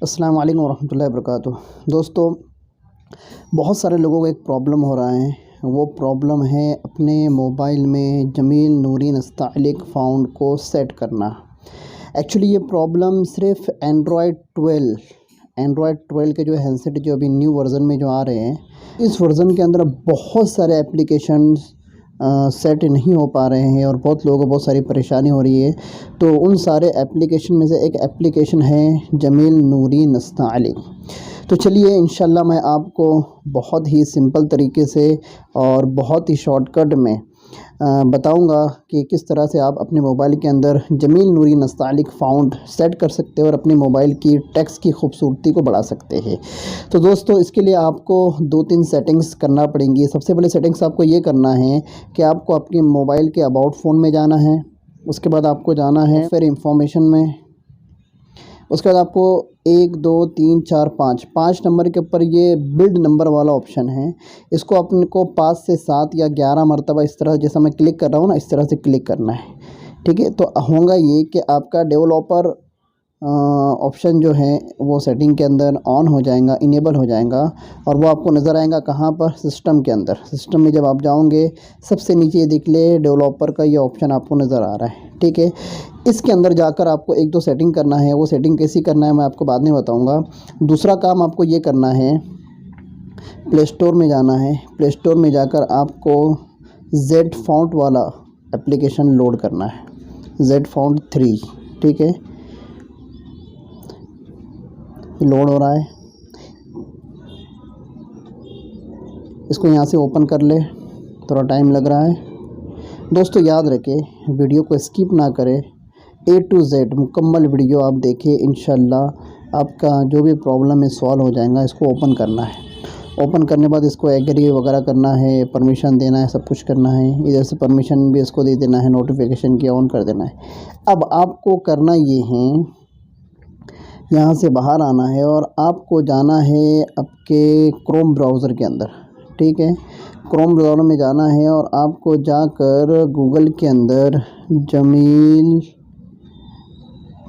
अस्सलाम वालेकुम रहमतुल्लाहि वबरकातुहू। दोस्तों, बहुत सारे लोगों को एक प्रॉब्लम हो रहा है। वो प्रॉब्लम है अपने मोबाइल में जमील नूरी नस्तालिक फ़ाउंड को सेट करना। एक्चुअली ये प्रॉब्लम सिर्फ एंड्रॉयड 12 के जो हैंडसेट जो अभी न्यू वर्ज़न में जो आ रहे हैं, इस वर्ज़न के अंदर बहुत सारे एप्लीकेशंस सेट नहीं हो पा रहे हैं और बहुत लोगों को बहुत सारी परेशानी हो रही है। तो उन सारे एप्लीकेशन में से एक एप्लीकेशन है जमील नूरी नस्तालिक। तो चलिए इंशाल्लाह मैं आपको बहुत ही सिंपल तरीके से और बहुत ही शॉर्टकट में बताऊंगा कि किस तरह से आप अपने मोबाइल के अंदर जमील नूरी नस्तालिक फ़ाउंड सेट कर सकते हैं और अपने मोबाइल की टेक्स्ट की खूबसूरती को बढ़ा सकते हैं। तो दोस्तों, इसके लिए आपको 2-3 सेटिंग्स करना पड़ेंगी। सबसे पहले सेटिंग्स आपको ये करना है कि आपको अपने मोबाइल के अबाउट फ़ोन में जाना है। उसके बाद आपको जाना है फिर इंफॉर्मेशन में। उसके बाद आपको 1 2 3 4 5 नंबर के ऊपर ये बिल्ड नंबर वाला ऑप्शन है। इसको अपने को 5 से 7 या 11 मरतबा इस तरह, जैसा मैं क्लिक कर रहा हूँ ना, इस तरह से क्लिक करना है। ठीक है, तो होगा ये कि आपका डेवलपर ऑप्शन जो है वो सेटिंग के अंदर ऑन हो जाएगा, इनेबल हो जाएगा और वो आपको नज़र आएगा कहाँ पर, सिस्टम के अंदर। सिस्टम में जब आप जाओगे सबसे नीचे देख ले डेवलपर का ये ऑप्शन आपको नज़र आ रहा है। ठीक है, इसके अंदर जाकर आपको 1-2 सेटिंग करना है। वो सेटिंग कैसी करना है मैं आपको बाद में बताऊंगा। दूसरा काम आपको ये करना है, प्ले स्टोर में जाना है। प्ले स्टोर में जाकर आपको जेड फ़ॉन्ट वाला एप्लीकेशन लोड करना है, जेड फ़ॉन्ट 3। ठीक है, लोड हो रहा है, इसको यहाँ से ओपन कर ले, थोड़ा टाइम लग रहा है। दोस्तों याद रखें, वीडियो को स्किप ना करें, A to Z मुकम्मल वीडियो आप देखें। इंशाल्लाह आपका जो भी प्रॉब्लम है सॉल्व हो जाएगा। इसको ओपन करना है। ओपन करने के बाद इसको एग्री वगैरह करना है, परमिशन देना है, सब कुछ करना है। इधर से परमिशन भी इसको दे देना है, नोटिफिकेशन की ऑन कर देना है। अब आपको करना ये है, यहाँ से बाहर आना है और आपको जाना है आपके क्रोम ब्राउज़र के अंदर। ठीक है, क्रोम ब्राउज़र में जाना है और आपको जाकर गूगल के अंदर जमील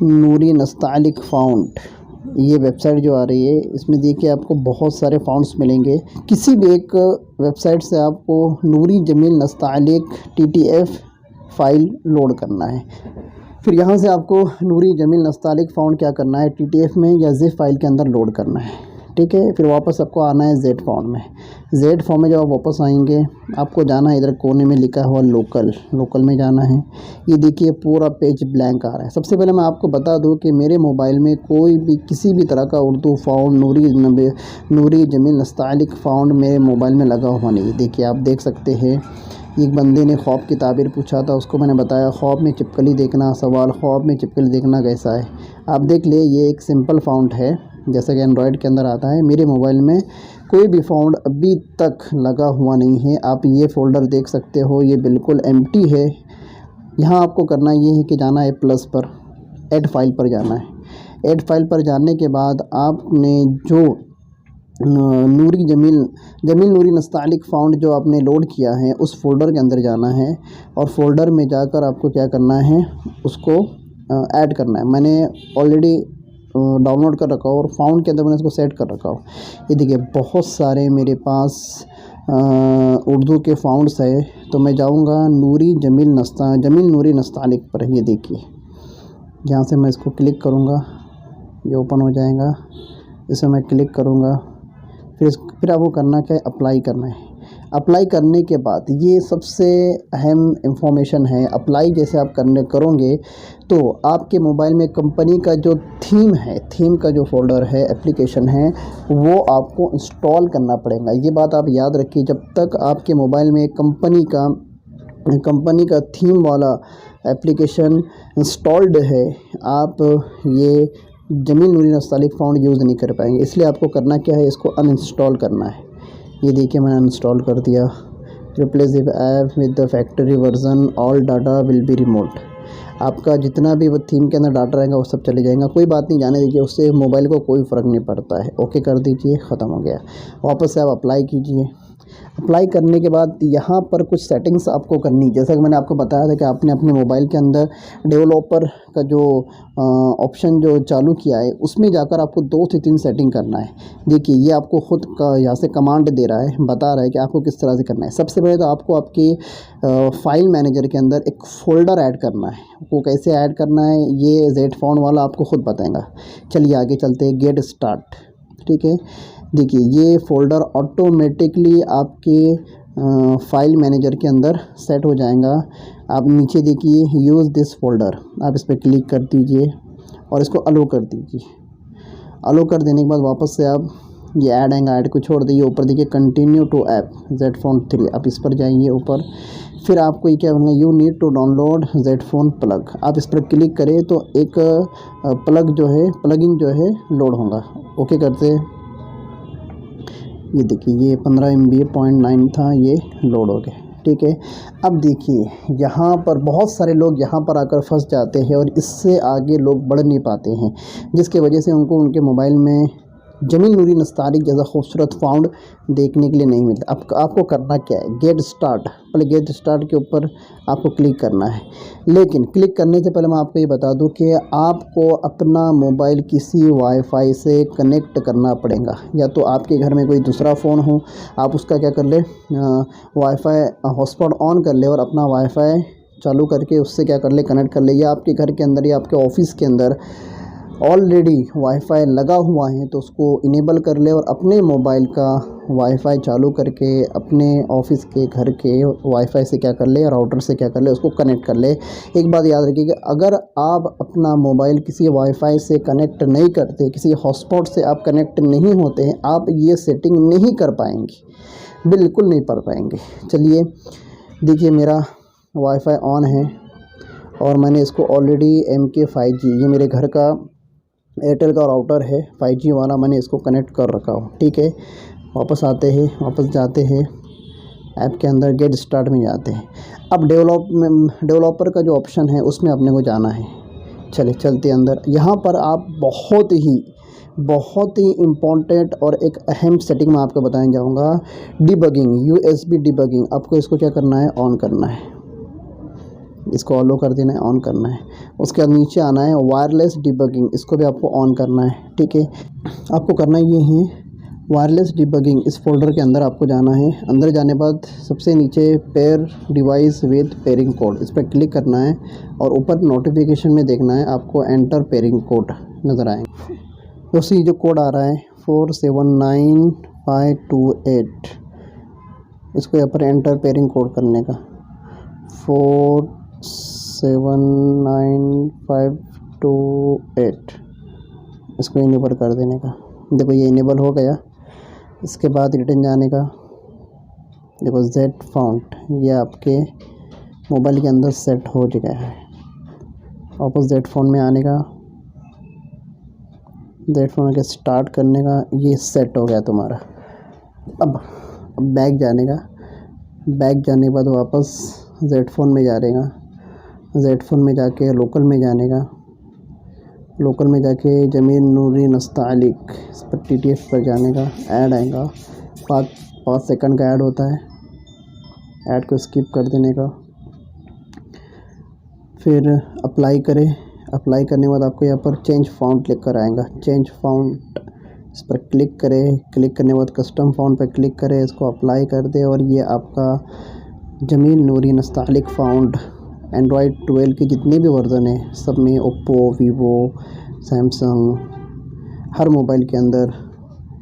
नूरी नस्तालिक फ़ाउंड, ये वेबसाइट जो आ रही है, इसमें देखिए आपको बहुत सारे फ़ाउंड्स मिलेंगे। किसी भी एक वेबसाइट से आपको नूरी जमील नस्तालिक TTF फ़ाइल लोड करना है। फिर यहाँ से आपको नूरी जमील नस्तालिक फ़ाउंड क्या करना है, TTF में या ज़िप फाइल के अंदर लोड करना है। ठीक है, फिर वापस आपको आना है जेड फ़ाउंड में। जेड फ़ाउंड में जब आप वापस आएंगे आपको जाना है, इधर कोने में लिखा हुआ लोकल में जाना है। ये देखिए पूरा पेज ब्लैंक आ रहा है। सबसे पहले मैं आपको बता दूं कि मेरे मोबाइल में कोई भी किसी भी तरह का उर्दू फ़ाउंड नूरी जमील नस्तालिक फ़ाउंड मेरे मोबाइल में लगा हुआ नहीं। देखिए आप देख सकते हैं, एक बंदे ने ख्वाब की ताबीर पूछा था, उसको मैंने बताया ख्वाब में छिपकली देखना, सवाल ख्वाब में छिपकली देखना कैसा है। आप देख ले, ये एक सिंपल फ़ाउंड है जैसा कि एंड्रॉयड के अंदर आता है। मेरे मोबाइल में कोई भी फ़ाउंड अभी तक लगा हुआ नहीं है। आप ये फ़ोल्डर देख सकते हो, ये बिल्कुल एम्प्टी है। यहाँ आपको करना ये है कि जाना है प्लस पर, ऐड फाइल पर जाना है। ऐड फाइल पर जाने के बाद आपने जो जमील नूरी नस्तालिक फ़ाउंड जो आपने लोड किया है उस फ़ोल्डर के अंदर जाना है और फ़ोल्डर में जाकर आपको क्या करना है, उसको ऐड करना है। मैंने ऑलरेडी डाउनलोड कर रखा हो और फ़ाउंड के अंदर मैंने इसको सेट कर रखा हो। ये देखिए बहुत सारे मेरे पास उर्दू के फ़ाउंड्स है। तो मैं जाऊंगा जमील नूरी नस्तालिक पर। ये देखिए, यहाँ से मैं इसको क्लिक करूँगा, ये ओपन हो जाएगा। इसे मैं क्लिक करूँगा, फिर आपको करना क्या है, अप्लाई करना है। अप्लाई करने के बाद ये सबसे अहम इंफॉर्मेशन है, अप्लाई जैसे आप करोगे तो आपके मोबाइल में कंपनी का जो थीम का जो फ़ोल्डर है, एप्लीकेशन है, वो आपको इंस्टॉल करना पड़ेगा। ये बात आप याद रखिए, जब तक आपके मोबाइल में कंपनी का थीम वाला एप्लीकेशन इंस्टॉल्ड है, आप ये जमील नूरी नस्तालिक फ़ाउंड यूज़ नहीं कर पाएंगे। इसलिए आपको करना क्या है, इसको अनइंस्टॉल करना है। ये देखिए मैंने अनइंस्टॉल कर दिया। Replace the app with the factory version, all data will be remote. आपका जितना भी वो थीम के अंदर डाटा रहेगा वो सब चले जाएगा। कोई बात नहीं, जाने दीजिए, उससे मोबाइल को कोई फ़र्क नहीं पड़ता है। ओके कर दीजिए, ख़त्म हो गया। वापस से आप अप्लाई कीजिए। अप्लाई करने के बाद यहाँ पर कुछ सेटिंग्स आपको करनी, जैसा कि मैंने आपको बताया था कि आपने अपने मोबाइल के अंदर डेवलपर का जो ऑप्शन जो चालू किया है उसमें जाकर आपको 2 से 3 सेटिंग करना है। देखिए ये आपको ख़ुद का यहाँ से कमांड दे रहा है, बता रहा है कि आपको किस तरह से करना है। सबसे पहले तो आपको आपके फ़ाइल मैनेजर के अंदर एक फ़ोल्डर ऐड करना है। वो कैसे ऐड करना है ये जेड फ़ोन वाला आपको ख़ुद बताएगा। चलिए आगे चलते हैं, गेट स्टार्ट। ठीक है, देखिए ये फ़ोल्डर ऑटोमेटिकली आपके फ़ाइल मैनेजर के अंदर सेट हो जाएगा। आप नीचे देखिए यूज़ दिस फ़ोल्डर, आप इस पर क्लिक कर दीजिए और इसको अलो कर दीजिए। अलो कर देने के बाद वापस से आप ये ऐड आएगा, ऐड को छोड़ दीजिए। ऊपर देखिए continue to app Z phone 3, आप इस पर जाइए ऊपर। फिर आपको ये क्या बनना, you need to download Z phone plug. आप इस पर क्लिक करें तो एक प्लग जो है, प्लगइन जो है लोड होगा। ओके करते, ये देखिए ये 15 MB 0.9 था, ये लोड हो गया। ठीक है, अब देखिए यहाँ पर बहुत सारे लोग यहाँ पर आकर फंस जाते हैं और इससे आगे लोग बढ़ नहीं पाते हैं, जिसके वजह से उनको उनके मोबाइल में जमील नूरी नस्तालिक जैसा खूबसूरत फाउंड देखने के लिए नहीं मिलता। आपको करना क्या है, गेट स्टार्ट, पहले गेट स्टार्ट के ऊपर आपको क्लिक करना है। लेकिन क्लिक करने से पहले मैं आपको ये बता दूं कि आपको अपना मोबाइल किसी वाईफाई से कनेक्ट करना पड़ेगा। या तो आपके घर में कोई दूसरा फ़ोन हो, आप उसका क्या कर ले, वाईफाई हॉटस्पॉट ऑन कर ले और अपना वाईफाई चालू करके उससे क्या कर ले, कनेक्ट कर ले। या आपके घर के अंदर या आपके ऑफिस के अंदर ऑलरेडी वाईफाई लगा हुआ है तो उसको इनेबल कर ले और अपने मोबाइल का वाईफाई चालू करके अपने ऑफिस के घर के वाईफाई से क्या कर ले, राउटर से क्या कर ले, उसको कनेक्ट कर ले। एक बात याद रखिए कि अगर आप अपना मोबाइल किसी वाईफाई से कनेक्ट नहीं करते, किसी हॉटस्पॉट से आप कनेक्ट नहीं होते हैं, आप ये सेटिंग नहीं कर पाएंगे, बिल्कुल नहीं कर पाएंगे। चलिए देखिए मेरा वाईफाई ऑन है और मैंने इसको ऑलरेडी MK 5G, ये मेरे घर का एयरटेल का राउटर है 5G वाला, मैंने इसको कनेक्ट कर रखा हो। ठीक है, वापस आते हैं, वापस जाते हैं ऐप के अंदर, गेट स्टार्ट में जाते हैं। अब डेवलपर का जो ऑप्शन है उसमें अपने को जाना है। चले चलते अंदर। यहाँ पर आप बहुत ही इम्पॉर्टेंट और एक अहम सेटिंग मैं आपको बताने जाऊँगा, डिबगिंग, USB डिबगिंग। आपको इसको क्या करना है, ऑन करना है, इसको ऑलो कर देना है, ऑन करना है। उसके बाद नीचे आना है वायरलेस डिबगिंग, इसको भी आपको ऑन करना है। ठीक है, आपको करना ये है वायरलेस डिबगिंग, इस फोल्डर के अंदर आपको जाना है। अंदर जाने बाद सबसे नीचे pair device with pairing code, इस पर क्लिक करना है और ऊपर नोटिफिकेशन में देखना है आपको एंटर पेयरिंग कोड नज़र आएंगे। दोस्तों ये जो कोड आ रहा है 479528, इसको यहाँ पर एंटर पेयरिंग कोड करने का, 479528, इसको इनेबल कर देने का। देखो ये इनेबल हो गया। इसके बाद रिटर्न जाने का, देखो जेड फाउंड, ये आपके मोबाइल के अंदर सेट हो गया है। वापस जेड फोन में आने का, जेड फोन के स्टार्ट करने का, ये सेट हो गया तुम्हारा। अब बैक जाने का, बैक जाने के बाद वापस जेड फ़ोन में जाएगा, जेड फ़ोन में जाके लोकल में जाने का, लोकल में जाके जमील नूरी नस्तालिक, इस पर TTF पर जाने का, ऐड आएगा, 5 सेकंड का ऐड होता है, ऐड को स्किप कर देने का। फिर अप्लाई करें, अप्लाई करने के बाद आपको यहाँ पर चेंज फाउंड लिखकर आएगा, चेंज फाउंड, इस पर क्लिक करें। क्लिक करने के बाद कस्टम फाउंड पर क्लिक करें, इसको अप्लाई कर दें और ये आपका जमील नूरी नस्तालिक फाउंड एंड्रॉयड 12 के जितने भी वर्ज़न हैं सब में, ओप्पो, वीवो, सैमसंग, हर मोबाइल के अंदर,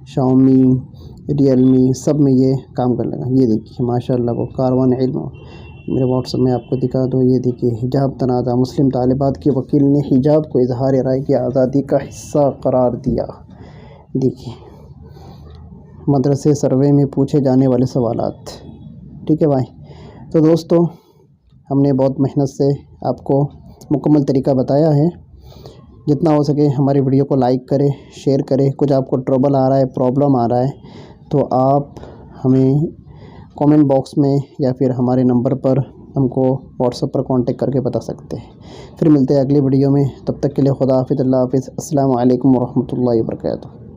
शाओमी, रियलमी, सब में ये काम कर लेगा। ये देखिए माशाल्लाह को कारवान इल्म, मेरे व्हाट्सएप में आपको दिखा दो। ये देखिए हिजाब तनाज़ा, मुस्लिम तालिबात के वकील ने हिजाब को इजहार राय की आज़ादी का हिस्सा करार दिया। देखिए मदरसे सर्वे में पूछे जाने वाले सवालात। ठीक है भाई, तो दोस्तों हमने बहुत मेहनत से आपको मुकम्मल तरीका बताया है। जितना हो सके हमारी वीडियो को लाइक करें, शेयर करें। कुछ आपको ट्रबल आ रहा है, प्रॉब्लम आ रहा है तो आप हमें कमेंट बॉक्स में या फिर हमारे नंबर पर हमको व्हाट्सएप पर कांटेक्ट करके बता सकते हैं। फिर मिलते हैं अगली वीडियो में, तब तक के लिए खुदा हाफिज़, अल्लाह हाफिज़, अस्सलामु अलैकुम वरहमतुल्लाहि वबरकातुहू।